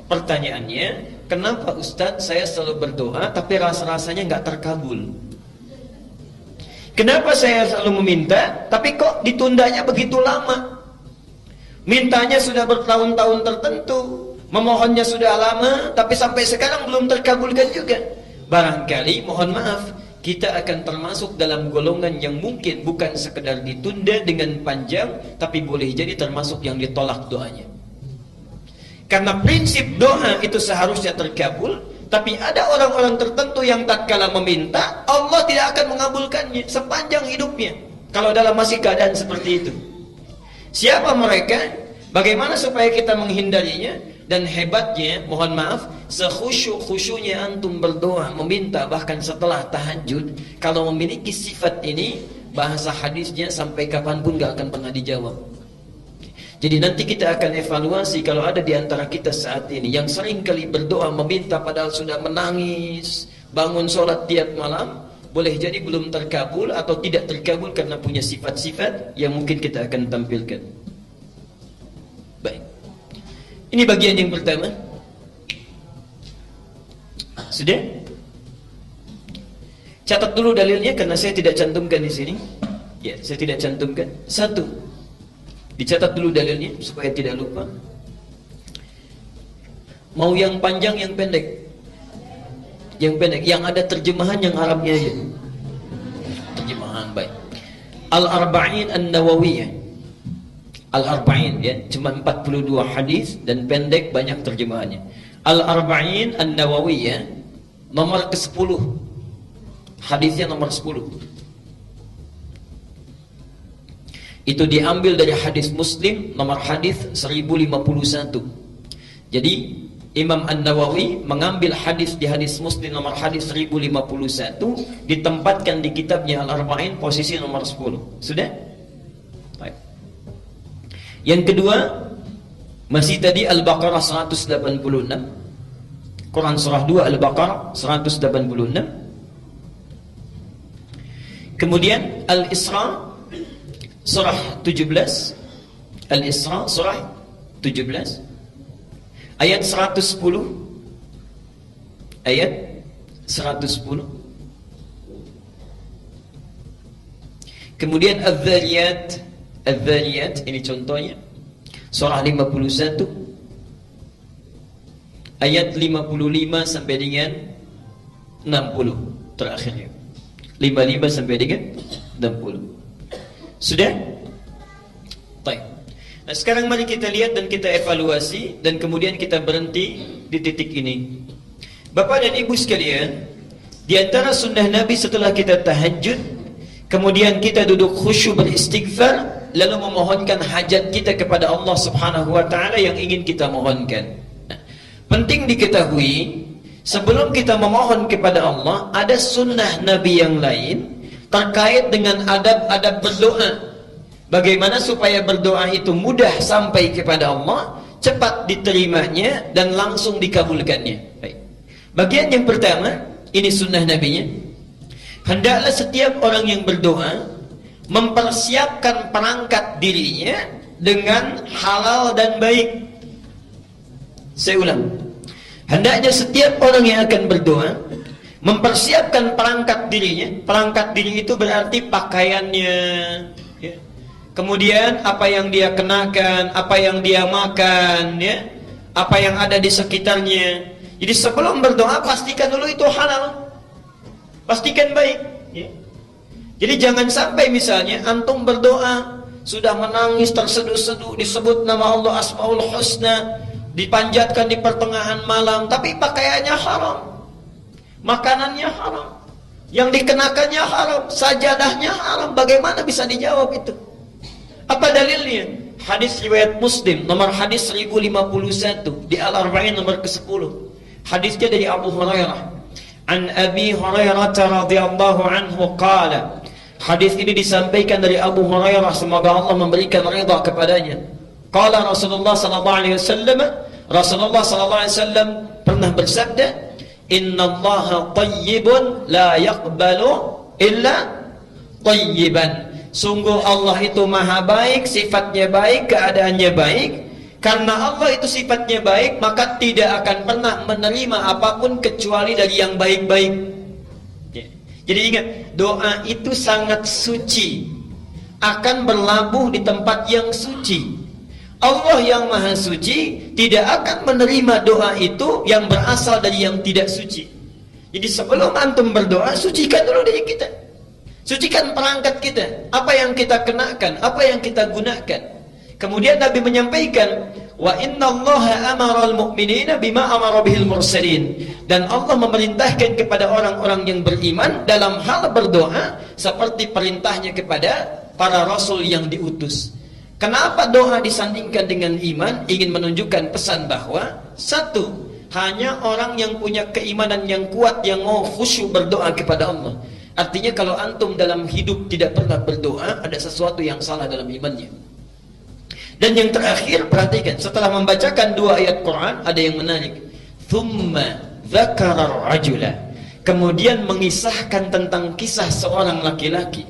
Pertanyaannya, kenapa Ustadz saya selalu berdoa tapi rasanya nggak terkabul? Kenapa saya selalu meminta tapi kok ditundanya begitu lama? Mintanya sudah bertahun-tahun tertentu, memohonnya sudah lama, tapi sampai sekarang belum terkabulkan juga. Barangkali, mohon maaf, kita akan termasuk dalam golongan yang mungkin bukan sekedar ditunda dengan panjang, tapi boleh jadi termasuk yang ditolak doanya. Karena prinsip doa itu seharusnya terkabul, tapi ada orang-orang tertentu yang tatkala meminta, Allah tidak akan mengabulkannya sepanjang hidupnya, kalau dalam masih keadaan seperti itu. Siapa mereka? Bagaimana supaya kita menghindarinya? Dan hebatnya, mohon maaf, sekhusyuk-khusyuknya antum berdoa, meminta, bahkan setelah tahajud, kalau memiliki sifat ini, bahasa hadisnya sampai kapanpun gak akan pernah dijawab. Jadi nanti kita akan evaluasi kalau ada di antara kita saat ini yang sering kali berdoa, meminta padahal sudah menangis, bangun sholat tiap malam, boleh jadi belum terkabul atau tidak terkabul karena punya sifat-sifat yang mungkin kita akan tampilkan. Baik. Ini bagian yang pertama. Sudah? Catat dulu dalilnya karena saya tidak cantumkan di sini. Ya, saya tidak cantumkan. Satu, dicatat dulu dalilnya supaya tidak lupa. Mau yang panjang, yang pendek? Yang pendek, yang ada terjemahan yang Arabnya aja. Terjemahan, baik. Al-Arba'in An-Nawawiyah. Al-Arba'in, ya, cuma 42 hadis dan pendek, banyak terjemahannya. Al-Arba'in An-Nawawiyah nomor ke-10. Hadisnya nomor 10. Itu diambil dari hadis Muslim nomor hadis 1051. Jadi Imam An-Nawawi mengambil hadis di hadis Muslim nomor hadis 1051, ditempatkan di kitabnya Al-Arba'in posisi nomor 10. Sudah? Baik. Yang kedua, masih tadi Al-Baqarah 186. Quran surah 2 Al-Baqarah 186. Kemudian Al-Isra surah 17. Al-Isra surah 17 ayat 110. Ayat 110. Kemudian Adz-Dzariyat. Adz-Dzariyat, ini contohnya surah 51 ayat 55 sampai dengan 60 terakhirnya. 55 sampai dengan 60. Sudah? Baik. Nah, sekarang mari kita lihat dan kita evaluasi dan kemudian kita berhenti di titik ini. Bapak dan Ibu sekalian, di antara sunnah Nabi setelah kita tahajud, kemudian kita duduk khusyuk beristighfar, lalu memohonkan hajat kita kepada Allah Subhanahu wa taala yang ingin kita mohonkan. Nah, penting diketahui, sebelum kita memohon kepada Allah, ada sunnah Nabi yang lain terkait dengan adab-adab berdoa. Bagaimana supaya berdoa itu mudah sampai kepada Allah, cepat diterimanya dan langsung dikabulkannya. Baik. Bagian yang pertama, ini sunnah Nabi-nya. Hendaklah setiap orang yang berdoa mempersiapkan perangkat dirinya dengan halal dan baik. Saya ulang, hendaknya setiap orang yang akan berdoa mempersiapkan perangkat dirinya. Perangkat diri itu berarti pakaiannya, ya. Kemudian apa yang dia kenakan, apa yang dia makan, ya, apa yang ada di sekitarnya. Jadi sebelum berdoa pastikan dulu itu halal, pastikan baik, ya. Jadi jangan sampai misalnya antum berdoa sudah menangis terseduh-seduh, disebut nama Allah Asmaul Husna, dipanjatkan di pertengahan malam, tapi pakaiannya haram, makanannya haram, yang dikenakannya haram, sajadahnya haram. Bagaimana bisa dijawab itu? Apa dalilnya? Hadis riwayat Muslim nomor hadis 1051 di Al-Arba'in nomor ke-10. Hadisnya dari Abu Hurairah. An Abi Hurairah radhiyallahu anhu qala. Hadis ini disampaikan dari Abu Hurairah, semoga Allah memberikan ridha kepadanya. Qala Rasulullah sallallahu alaihi wasallam, Rasulullah sallallahu alaihi wasallam pernah bersabda, "Innallaha thayyibun la yaqbalu illa thayyiban." Sungguh Allah itu maha baik, sifatnya baik, keadaannya baik. Karena Allah itu sifatnya baik, maka tidak akan pernah menerima apapun kecuali dari yang baik-baik. Jadi ingat, doa itu sangat suci, akan berlabuh di tempat yang suci. Allah yang maha suci tidak akan menerima doa itu yang berasal dari yang tidak suci. Jadi sebelum antum berdoa, sucikan dulu diri kita, sucikan perangkat kita, apa yang kita kenakan, apa yang kita gunakan. Kemudian Nabi menyampaikan, wa innallaha amaral mu'minina bima amara bihil mursalin, dan Allah memerintahkan kepada orang-orang yang beriman dalam hal berdoa seperti perintahnya kepada para rasul yang diutus. Kenapa doa disandingkan dengan iman? Ingin menunjukkan pesan bahwa satu, hanya orang yang punya keimanan yang kuat yang mau khusyuk berdoa kepada Allah. Artinya kalau antum dalam hidup tidak pernah berdoa, ada sesuatu yang salah dalam imannya. Dan yang terakhir, perhatikan, setelah membacakan 2 ayat Quran, ada yang menarik. Thumma dzakara rajula, kemudian mengisahkan tentang kisah seorang laki-laki.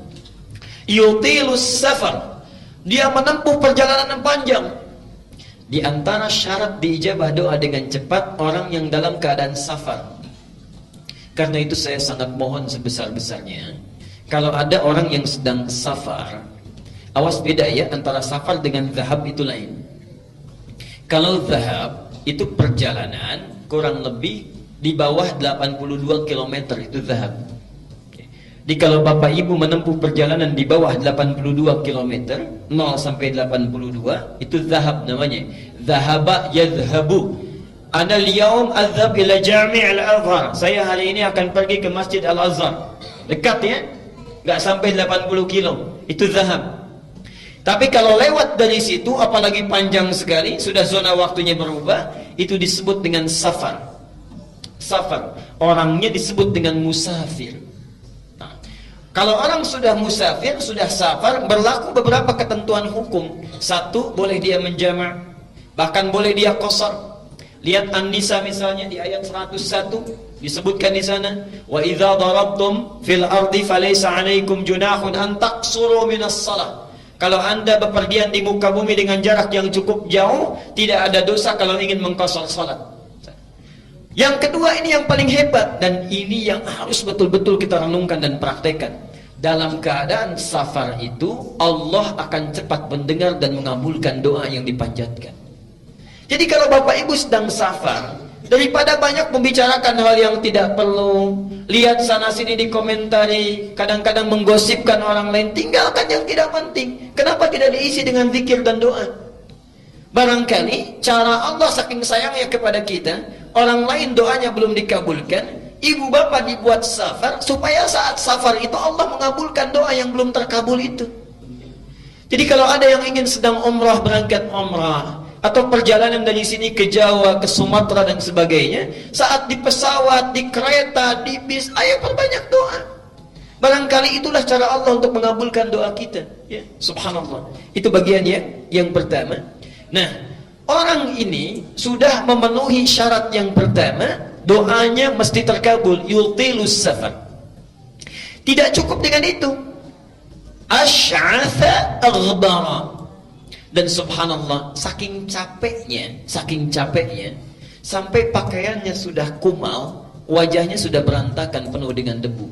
Yutilus safar, dia menempuh perjalanan yang panjang. Di antara syarat diijabah doa dengan cepat, orang yang dalam keadaan safar. Karena itu saya sangat mohon sebesar-besarnya, kalau ada orang yang sedang safar, awas beda ya, antara safar dengan zahab itu lain. Kalau zahab itu perjalanan kurang lebih di bawah 82 km, itu zahab. Jadi kalau Bapak Ibu menempuh perjalanan di bawah 82 km, 0 sampai 82, itu zahab namanya. Zahaba yadhhabu. Ana al-yawm adhhab ila Jami' al-Azhar. Saya hari ini akan pergi ke Masjid Al-Azhar. Dekat ya? Enggak sampai 80 kilo. Itu zahab. Tapi kalau lewat dari situ, apalagi panjang sekali, sudah zona waktunya berubah, itu disebut dengan safar. Safar. Orangnya disebut dengan musafir. Nah, kalau orang sudah musafir, sudah safar, berlaku beberapa ketentuan hukum. Satu, boleh dia menjamak, bahkan boleh dia qasar. Lihat An-Nisa misalnya di ayat 101 disebutkan di sana, wa idza darabtum fil ardi falaysa 'alaikum junahun an taqsuru minas shalah. Kalau Anda bepergian di muka bumi dengan jarak yang cukup jauh, tidak ada dosa kalau ingin mengqasar salat. Yang kedua, ini yang paling hebat, dan ini yang harus betul-betul kita renungkan dan praktekkan. Dalam keadaan safar itu, Allah akan cepat mendengar dan mengabulkan doa yang dipanjatkan. Jadi kalau Bapak Ibu sedang safar, daripada banyak membicarakan hal yang tidak perlu, lihat sana sini dikomentari, kadang-kadang menggosipkan orang lain, tinggalkan yang tidak penting. Kenapa tidak diisi dengan zikir dan doa? Barangkali cara Allah saking sayangnya kepada kita, orang lain doanya belum dikabulkan, ibu bapak dibuat safar supaya saat safar itu Allah mengabulkan doa yang belum terkabul itu. Jadi kalau ada yang ingin sedang umrah, berangkat umrah, atau perjalanan dari sini ke Jawa, ke Sumatera dan sebagainya, saat di pesawat, di kereta, di bis, ayo perbanyak doa. Barangkali itulah cara Allah untuk mengabulkan doa kita, ya. Subhanallah. Itu bagiannya yang pertama. Nah, orang ini sudah memenuhi syarat yang pertama, doanya mesti terkabul, yultilus safar. Tidak cukup dengan itu, asy'atha aghbara. Dan subhanallah, saking capeknya, sampai pakaiannya sudah kumal, wajahnya sudah berantakan penuh dengan debu.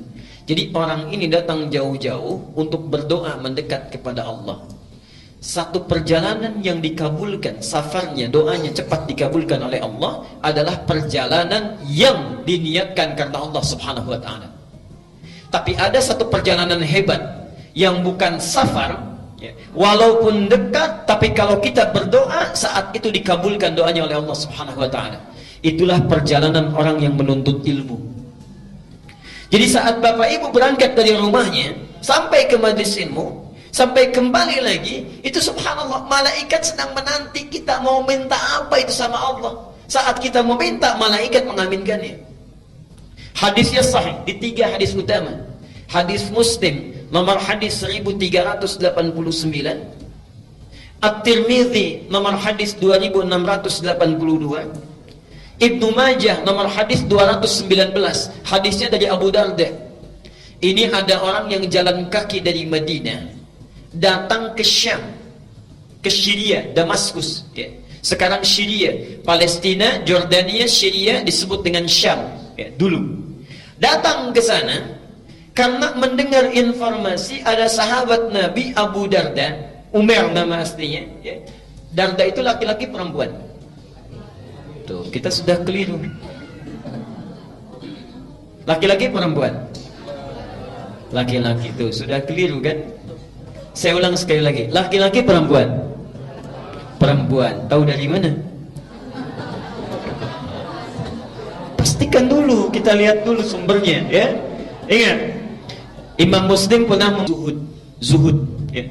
Jadi orang ini datang jauh-jauh untuk berdoa mendekat kepada Allah. Satu perjalanan yang dikabulkan, safarnya, doanya cepat dikabulkan oleh Allah, adalah perjalanan yang diniatkan karena Allah subhanahu wa ta'ala. Tapi ada satu perjalanan hebat yang bukan safar, walaupun dekat, tapi kalau kita berdoa, saat itu dikabulkan doanya oleh Allah subhanahu wa ta'ala. Itulah perjalanan orang yang menuntut ilmu. Jadi saat Bapak Ibu berangkat dari rumahnya sampai ke majlis ilmu, sampai kembali lagi, itu subhanallah, malaikat sedang menanti kita mau minta apa itu sama Allah. Saat kita mau minta, malaikat mengaminkannya. Hadisnya sahih di 3 hadis utama. Hadis Muslim nomor hadis 1389, At-Tirmidzi nomor hadis 2682, Ibnu Majah nomor hadis 219, hadisnya dari Abu Darda. Ini ada orang yang jalan kaki dari Madinah datang ke Syam, ke Syria, Damaskus, ya. Sekarang Syria, Palestina, Jordania, Syria disebut dengan Syam ya, dulu. Datang ke sana karena mendengar informasi ada sahabat Nabi Abu Darda, Umar nama aslinya ya. Darda itu laki-laki perempuan. Tuh, kita sudah keliru. Laki-laki perempuan. Laki-laki tuh sudah keliru kan? Saya ulang sekali lagi. Laki-laki perempuan. Perempuan. Tahu dari mana? Pastikan dulu, kita lihat dulu sumbernya ya. Ingat, Imam Muslim pernah zuhud ya.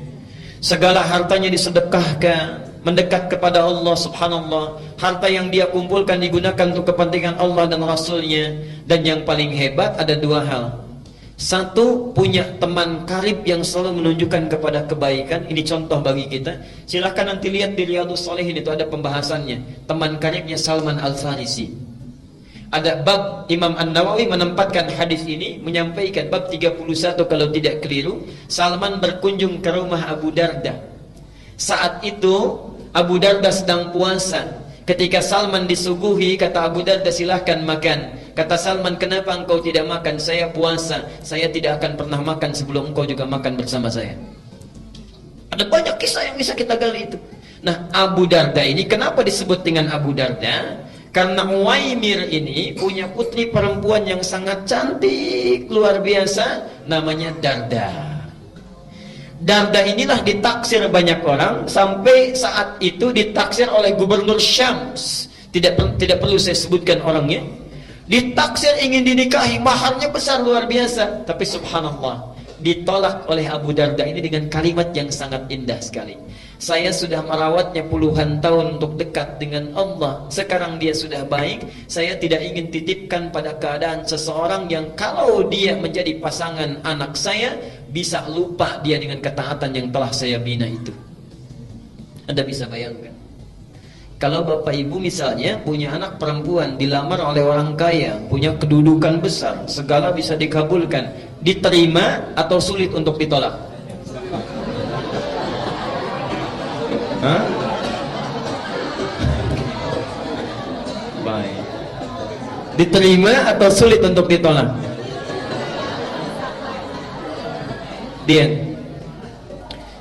Segala hartanya disedekahkan, mendekat kepada Allah subhanallah. Harta yang dia kumpulkan digunakan untuk kepentingan Allah dan Rasulnya. Dan yang paling hebat ada dua hal. Satu, punya teman karib yang selalu menunjukkan kepada kebaikan. Ini contoh bagi kita. Silahkan nanti lihat di Riyadhus Shalihin, itu ada pembahasannya. Teman karibnya Salman Al-Farisi. Ada bab, Imam An-Nawawi menempatkan hadis ini, menyampaikan bab 31 kalau tidak keliru. Salman berkunjung ke rumah Abu Darda. Saat itu Abu Darda sedang puasa. Ketika Salman disuguhi, kata Abu Darda, silahkan makan. Kata Salman, kenapa engkau tidak makan? Saya puasa, saya tidak akan pernah makan sebelum engkau juga makan bersama saya. Ada banyak kisah yang bisa kita gali itu. Nah, Abu Darda ini kenapa disebut dengan Abu Darda? Karena Uwaimir ini punya putri perempuan yang sangat cantik, luar biasa, namanya Darda. Darda inilah ditaksir banyak orang, sampai saat itu ditaksir oleh Gubernur Syams. Tidak perlu saya sebutkan orangnya. Ditaksir ingin dinikahi, maharnya besar luar biasa, tapi subhanallah ditolak oleh Abu Darda ini dengan kalimat yang sangat indah sekali. Saya sudah merawatnya puluhan tahun untuk dekat dengan Allah. Sekarang dia sudah baik. Saya tidak ingin titipkan pada keadaan seseorang yang kalau dia menjadi pasangan anak saya, bisa lupa dia dengan ketaatan yang telah saya bina itu. Anda bisa bayangkan, kalau bapak ibu misalnya punya anak perempuan, dilamar oleh orang kaya, punya kedudukan besar, segala bisa dikabulkan, diterima atau sulit untuk ditolak? Hah? Baik. Diterima atau sulit untuk ditolak? Dia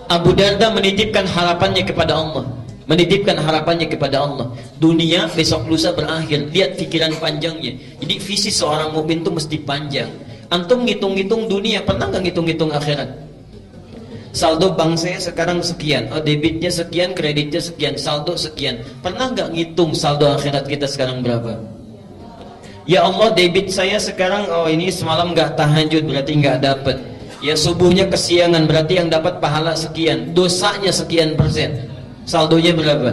Abu Darda menitipkan harapannya kepada Allah. Menitipkan harapannya kepada Allah. Dunia besok lusa berakhir. Lihat pikiran panjangnya. Jadi visi seorang mukmin itu mesti panjang. Antum ngitung-ngitung dunia, pernah nggak ngitung-ngitung akhirat? Saldo bank saya sekarang sekian, oh debitnya sekian, kreditnya sekian, saldo sekian. Pernah nggak ngitung saldo akhirat kita sekarang berapa? Ya Allah, debit saya sekarang, oh ini semalam nggak tahajud, berarti nggak dapat. Ya subuhnya kesiangan, berarti yang dapat pahala sekian. Dosanya sekian persen. Saldonya berapa?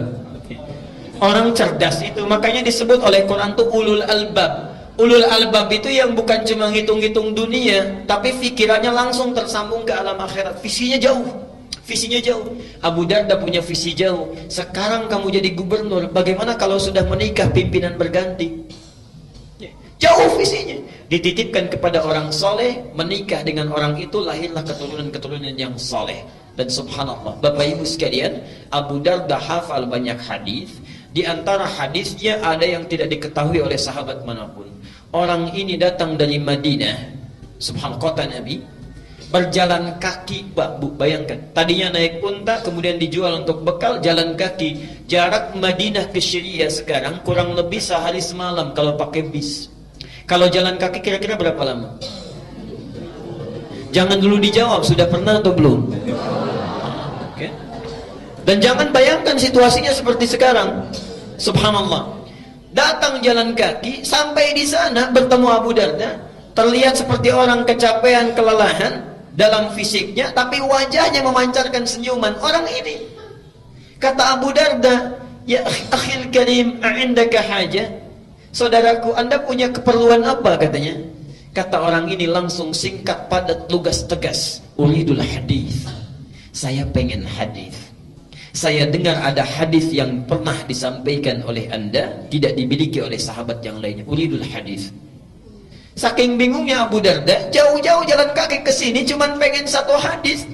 Orang cerdas itu, makanya disebut oleh Quran tuh ulul albab. Ulul albab itu yang bukan cuma ngitung-ngitung dunia, tapi pikirannya langsung tersambung ke alam akhirat. Visinya jauh. Visinya jauh. Abu Darda punya visi jauh. Sekarang kamu jadi gubernur, bagaimana kalau sudah menikah pimpinan berganti? Jauh visinya. Dititipkan kepada orang soleh, menikah dengan orang itu, lahirlah keturunan-keturunan yang soleh. Dan subhanallah, Bapak Ibu sekalian, Abu Darda hafal banyak hadis. Di antara hadisnya ada yang tidak diketahui oleh sahabat manapun. Orang ini datang dari Madinah, subhanallah, kota Nabi, berjalan kaki, Bu, bayangkan. Tadinya naik unta, kemudian dijual untuk bekal, jalan kaki. Jarak Madinah ke Syria sekarang kurang lebih sehari semalam kalau pakai bis. Kalau jalan kaki kira-kira berapa lama? Jangan dulu dijawab, sudah pernah atau belum? Okay. Dan jangan bayangkan situasinya seperti sekarang. Subhanallah. Datang jalan kaki, sampai di sana bertemu Abu Darda, terlihat seperti orang kecapean, kelelahan dalam fisiknya, tapi wajahnya memancarkan senyuman. Orang ini, kata Abu Darda, ya akhil karim, a'indaka hajah? Saudaraku, Anda punya keperluan apa? Katanya. Kata orang ini langsung singkat, padat, lugas, tegas. Uridul hadis. Saya pengen hadis. Saya dengar ada hadis yang pernah disampaikan oleh Anda, tidak dimiliki oleh sahabat yang lainnya. Uridul hadis. Saking bingungnya Abu Darda, jauh-jauh jalan kaki ke sini cuman pengen satu hadis.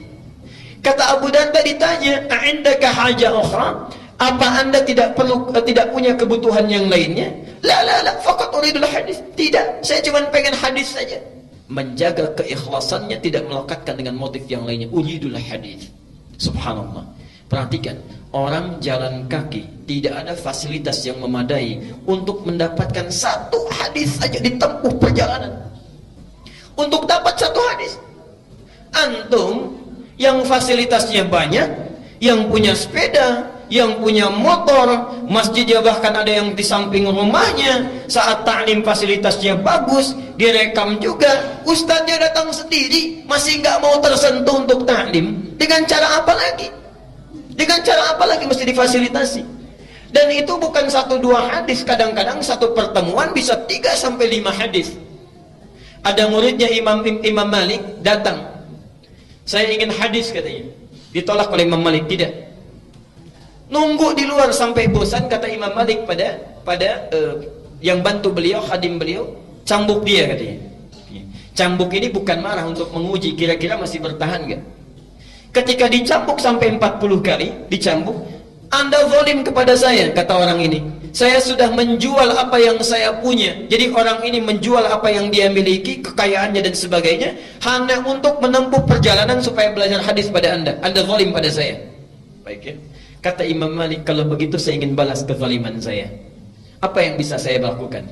Kata Abu Darda ditanya, "A'indaka haja ukhra?" Apa Anda tidak perlu tidak punya kebutuhan yang lainnya? La, faqat uridul hadis. Tidak, saya cuma pengen hadis saja. Menjaga keikhlasannya, tidak melekatkan dengan motif yang lainnya. Uridul hadis. Subhanallah. Perhatikan, orang jalan kaki tidak ada fasilitas yang memadai untuk mendapatkan satu hadis saja ditempuh perjalanan. Untuk dapat satu hadis. Antum yang fasilitasnya banyak, yang punya sepeda, yang punya motor, masjidnya bahkan ada yang di samping rumahnya, saat ta'lim fasilitasnya bagus, direkam juga, ustadznya datang sendiri, masih nggak mau tersentuh untuk ta'lim. Dengan cara apa lagi? Dengan cara apa lagi mesti difasilitasi? Dan itu bukan 1-2 hadis, kadang-kadang satu pertemuan bisa 3-5 hadis. Ada muridnya Imam Malik datang, saya ingin hadis katanya. Ditolak oleh Imam Malik, tidak. Nunggu di luar sampai bosan, kata Imam Malik pada yang bantu beliau, khadim beliau, cambuk dia katanya. Cambuk ini bukan marah, untuk menguji kira-kira masih bertahan enggak. Ketika dicambuk sampai 40 kali, dicambuk, Anda zalim kepada saya, kata orang ini. Saya sudah menjual apa yang saya punya. Jadi orang ini menjual apa yang dia miliki, kekayaannya dan sebagainya, hanya untuk menempuh perjalanan supaya belajar hadis pada Anda. Anda zalim pada saya. Baik ya. Kata Imam Malik, kalau begitu saya ingin balas kezaliman saya. Apa yang bisa saya lakukan?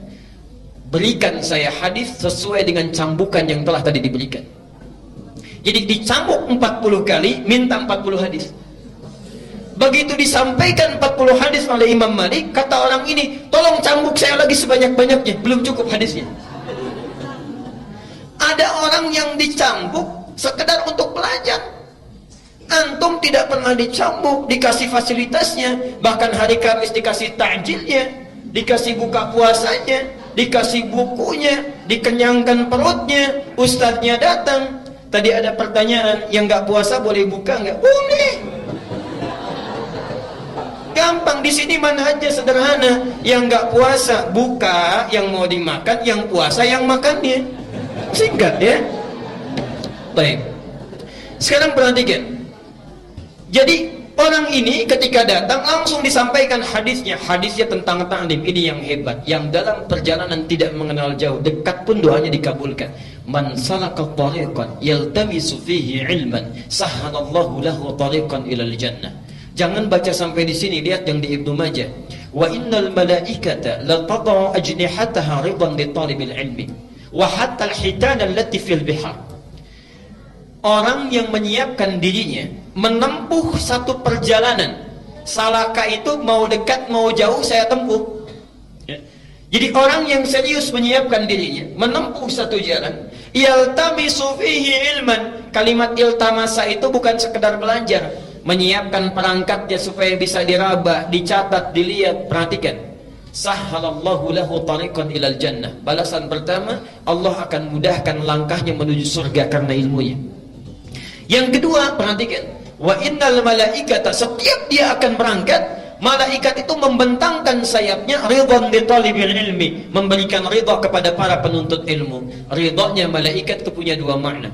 Berikan saya hadis sesuai dengan cambukan yang telah tadi diberikan. Jadi dicambuk 40 kali, minta 40 hadis. Begitu disampaikan 40 hadis oleh Imam Malik, kata orang ini, tolong cambuk saya lagi sebanyak-banyaknya, belum cukup hadisnya. Ada orang yang dicambuk sekedar untuk belajar. Antum tidak pernah dicambuk, dikasih fasilitasnya, bahkan hari Kamis dikasih takjilnya, dikasih buka puasanya, dikasih bukunya, dikenyangkan perutnya, ustadznya datang. Tadi ada pertanyaan, yang nggak puasa boleh buka nggak? Boleh. Gampang, di sini manhajnya sederhana. Yang nggak puasa buka, yang mau dimakan, yang puasa yang makannya. Singkat ya. Baik. Sekarang perhatikan. Jadi orang ini ketika datang langsung disampaikan hadisnya. Hadisnya tentang ta'lim. Ini yang hebat. Yang dalam perjalanan tidak mengenal jauh, dekat pun doanya dikabulkan. Man salaka tariqan yaltamisu fihi ilman sahhalallahu lahu tariqan ilal jannah. Jangan baca sampai di sini, lihat yang di Ibnu Majah. Wa innal malaikata la tad'u ajnihataha ridan li talibil ilmi wa hatta al-hitana allati fil bihar. Orang yang menyiapkan dirinya menempuh satu perjalanan, salaka itu mau dekat mau jauh saya tempuh ya. Jadi orang yang serius menyiapkan dirinya menempuh satu jalan, yaltamisu fihi ilman. Kalimat iltamasa itu bukan sekedar belajar, menyiapkan perangkatnya supaya bisa diraba, dicatat, dilihat. Perhatikan, sahhalallahu lahu tariqan ilal jannah. Balasan pertama, Allah akan mudahkan langkahnya menuju surga karena ilmunya. Yang kedua, perhatikan, wa innal malaikata, setiap dia akan berangkat, malaikat itu membentangkan sayapnya ridhan li talibil ilmi, memberikan ridha kepada para penuntut ilmu. Ridhanya malaikat itu punya 2 makna.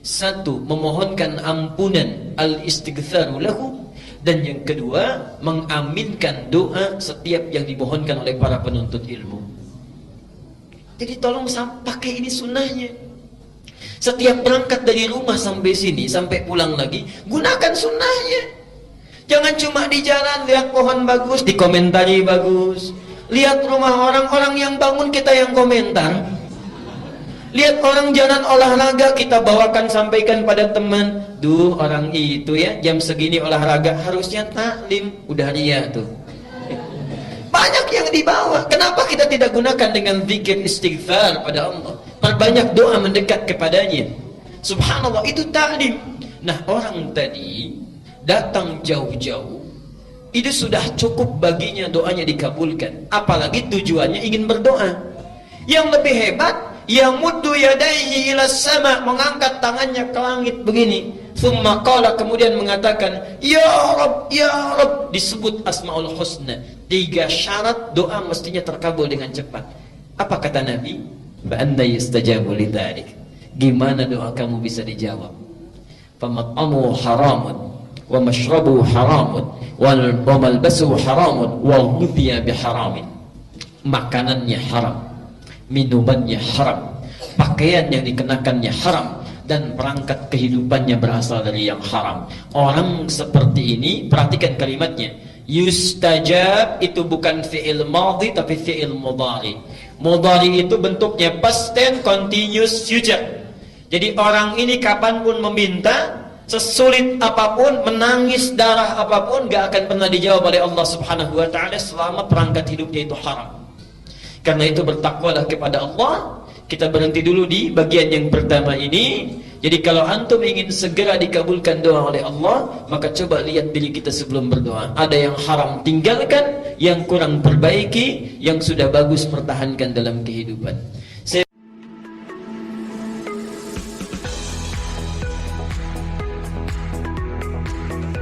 Satu, memohonkan ampunan, al-istighfaru lahu, dan yang kedua, mengaminkan doa setiap yang dimohonkan oleh para penuntut ilmu. Jadi tolong pakai ini sunnahnya. Setiap berangkat dari rumah sampai sini, sampai pulang lagi, gunakan sunnahnya. Jangan cuma di jalan lihat pohon bagus, dikomentari bagus. Lihat rumah orang-orang yang bangun, kita yang komentar. Lihat orang jalan olahraga, kita bawakan, sampaikan pada teman. Duh, orang itu ya jam segini olahraga, harusnya taklim. Udah ria tuh. Banyak yang dibawa. Kenapa kita tidak gunakan dengan zikir istighfar pada Allah? Perbanyak doa mendekat kepadanya. Subhanallah, itu taklim. Nah, orang tadi datang jauh-jauh, itu sudah cukup baginya doanya dikabulkan. Apalagi tujuannya ingin berdoa. Yang lebih hebat, yamuddu yadayhi ila sama, mengangkat tangannya ke langit begini. Thumma qala, kemudian mengatakan, ya Rabb, ya Rabb, disebut asmaul husna. 3 syarat doa mestinya terkabul dengan cepat. Apa kata Nabi? Fa anna yustajabu lidzalik. Gimana doa kamu bisa dijawab? Famat'amu haramun wa mashrabuhu haramun wa malbasuhu haramun wa ghudhiya biharamin. Makanannya haram, minumannya haram, pakaian yang dikenakannya haram, dan perangkat kehidupannya berasal dari yang haram. Orang seperti ini, perhatikan kalimatnya, yustajab itu bukan fi'il madhi tapi fi'il mudhari. Mudhari itu bentuknya past tense continuous future. Jadi orang ini kapanpun meminta, sesulit apapun, menangis darah apapun, gak akan pernah dijawab oleh Allah subhanahu wa ta'ala selama perangkat hidupnya itu haram. Karena itu bertakwalah kepada Allah. Kita berhenti dulu di bagian yang pertama ini. Jadi kalau antum ingin segera dikabulkan doa oleh Allah, maka coba lihat diri kita sebelum berdoa. Ada yang haram tinggalkan, yang kurang perbaiki, yang sudah bagus pertahankan dalam kehidupan.